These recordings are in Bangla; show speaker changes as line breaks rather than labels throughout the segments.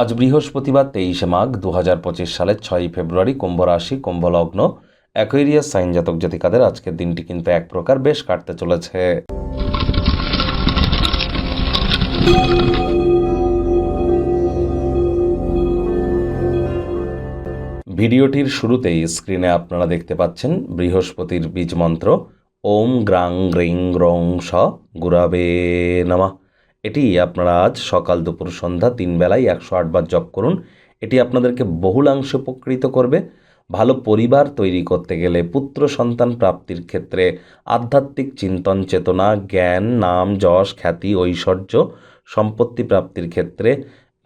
আজ বৃহস্পতিবার 23শে মাঘ 2025 সালের 6ই ফেব্রুয়ারি, কুম্ভ রাশি, কুম্ভ লগ্ন, অ্যাকোয়ারিয়াস সাইন জাতক জাতিকাদের আজকের দিনটি কিন্তু এক প্রকার বেশ কাটতে চলেছে। ভিডিওটির শুরুতেই স্ক্রিনে আপনারা দেখতে পাচ্ছেন বৃহস্পতির বীজ মন্ত্র ওম গ্রাং গ্রিং গ্রং স গুরাবে নমঃ। এটি আপনারা আজ সকাল দুপুর সন্ধ্যা 3 বেলায় 108 বার জপ করুন। এটি আপনাদেরকে বহুলাংশে উপকৃত করবে। ভালো পরিবার তৈরি করতে গেলে, পুত্র সন্তান প্রাপ্তির ক্ষেত্রে, আধ্যাত্মিক চিন্তন চেতনা, জ্ঞান, নাম যশ খ্যাতি ঐশ্বর্য সম্পত্তি প্রাপ্তির ক্ষেত্রে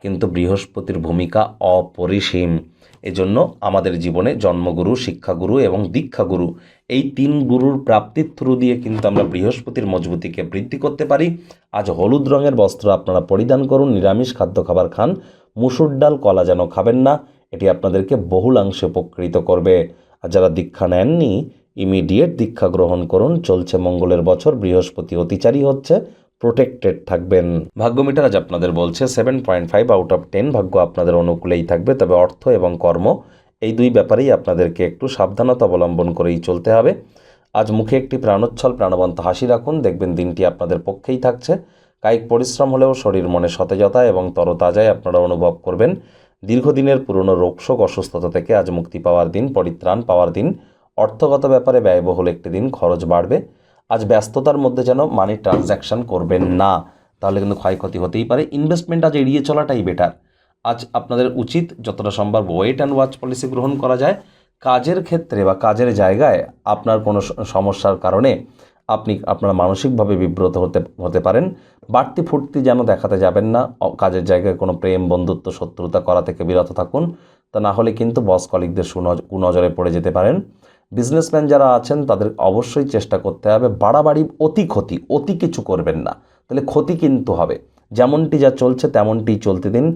কিন্তু বৃহস্পতির ভূমিকা অপরিসীম। এজন্য আমাদের জীবনে জন্মগুরু, শিক্ষাগুরু এবং দীক্ষাগুরু, এই 3 গুরুর প্রাপ্তির থ্রু দিয়ে কিন্তু আমরা বৃহস্পতির মজবুতিকে বৃদ্ধি করতে পারি। আজ হলুদ রঙের বস্ত্র আপনারা পরিধান করুন, নিরামিষ খাদ্য খাবার খান, মুসুর ডাল কলা যেন খাবেন না, এটি আপনাদেরকে বহুলাংশে উপকৃত করবে। আর যারা দীক্ষা নেননি, ইমিডিয়েট দীক্ষা গ্রহণ করুন। চলছে মঙ্গলের বছর, বৃহস্পতি অতিচারী হচ্ছে, প্রোটেক্টেড থাকবেন। ভাগ্য মিটার আজ আপনাদের বলছে 7.5 আউট অফ 10 ভাগ্য আপনাদের অনুকূলেই থাকবে, তবে অর্থ এবং কর্ম এই দুই ব্যাপারেই আপনাদেরকে একটু সাবধানতা অবলম্বন করেই চলতে হবে। আজ মুখে একটি প্রাণোচ্ছল প্রাণবন্ত হাসি রাখুন, দেখবেন দিনটি আপনাদের পক্ষেই থাকছে। কায়িক পরিশ্রম হলেও শরীর মনে সতেজতা এবং তরতাজায় আপনারা অনুভব করবেন। দীর্ঘদিনের পুরনো রোগশোক অসুস্থতা থেকে আজ মুক্তি পাওয়ার দিন, পরিত্রাণ পাওয়ার দিন। অর্থগত ব্যাপারে ব্যয়বহুল একটি দিন, খরচ বাড়বে। আজ ব্যস্ততার মধ্যে যেন মানি ট্রানজ্যাকশন করবেন না, তাহলে কিন্তু ক্ষয়ক্ষতি হতেই পারে। ইনভেস্টমেন্ট আজ এড়িয়ে চলাটাই বেটার। আজ আপনাদের উচিত যতটা সম্ভব ওয়েট অ্যান্ড ওয়াচ পলিসি গ্রহণ করা যায়। কাজের ক্ষেত্রে বা কাজের জায়গায় আপনার কোনো সমস্যার কারণে আপনারা মানসিকভাবে বিব্রত হতে পারেন। বাড়তি ফুর্তি যেন দেখাতে যাবেন না। কাজের জায়গায় কোনো প্রেম, বন্ধুত্ব, শত্রুতা করা থেকে বিরত থাকুন, তা না হলে কিন্তু বস কলিগদের কুনজরে পড়ে যেতে পারেন। বিজনেসম্যান যারা আছেন তাদের অবশ্যই চেষ্টা করতে হবে বাড়াবাড়ি অতি কিছু করবেন না, তাহলে ক্ষতি কিন্তু হবে। যেমনটি যা চলছে তেমনটি চলতে দিন,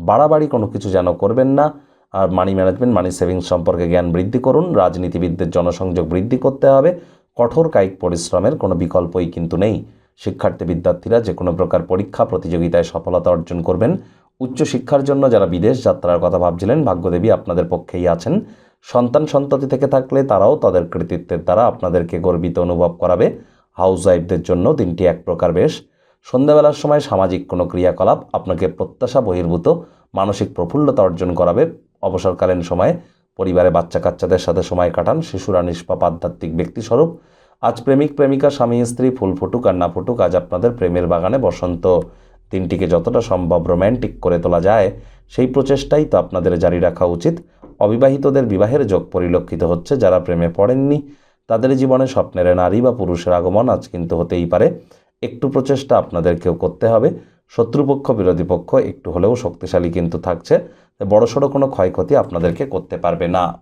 বাড়াবাড়ি কোনো কিছু যেন করবেন না। আর মানি ম্যানেজমেন্ট, মানি সেভিংস সম্পর্কে জ্ঞান বৃদ্ধি করুন। রাজনীতিবিদদের জনসংযোগ বৃদ্ধি করতে হবে। কঠোর কায়িক পরিশ্রমের কোনো বিকল্পই কিন্তু নেই। শিক্ষার্থী বিদ্যার্থীরা যে কোনো প্রকার পরীক্ষা প্রতিযোগিতায় সফলতা অর্জন করবেন। উচ্চশিক্ষার জন্য যারা বিদেশ যাত্রার কথা ভাবছিলেন, ভাগ্যদেবী আপনাদের পক্ষেই আছেন। সন্তান সন্ততি থেকে থাকলে তারাও তাদের কৃতিত্বের দ্বারা আপনাদেরকে গর্বিত অনুভব করাবে। হাউস ওয়াইফদের জন্য দিনটি এক প্রকার বেশ। সন্ধ্যাবেলার সময় সামাজিক কোনো ক্রিয়াকলাপ আপনাকে প্রত্যাশা বহির্ভূত মানসিক প্রফুল্লতা অর্জন করাবে। অবসরকালীন সময়ে পরিবারে বাচ্চা কাচ্চাদের সাথে সময় কাটান। শিশুরা নিষ্পাপ আধ্যাত্মিক ব্যক্তিস্বরূপ। আজ প্রেমিক প্রেমিকা, স্বামী স্ত্রী, ফুল ফুটুক আর না ফুটুক, আজ আপনাদের প্রেমের বাগানে বসন্ত। দিনটিকে যতটা সম্ভব রোম্যান্টিক করে তোলা যায় সেই প্রচেষ্টাই তো আপনাদের জারি রাখা উচিত। অবিবাহিতদের বিবাহের যোগ পরিলক্ষিত হচ্ছে। যারা প্রেমে পড়েননি তাদের জীবনে স্বপ্নের নারী বা পুরুষের আগমন আজ কিন্তু হতেই পারে। একটু প্রচেষ্টা আপনাদেরকেও করতে হবে। শত্রুপক্ষ, বিরোধী পক্ষ একটু হলেও শক্তিশালী কিন্তু থাকছে, বড়সড় কোনো ক্ষয়ক্ষতি আপনাদেরকে করতে পারবে না।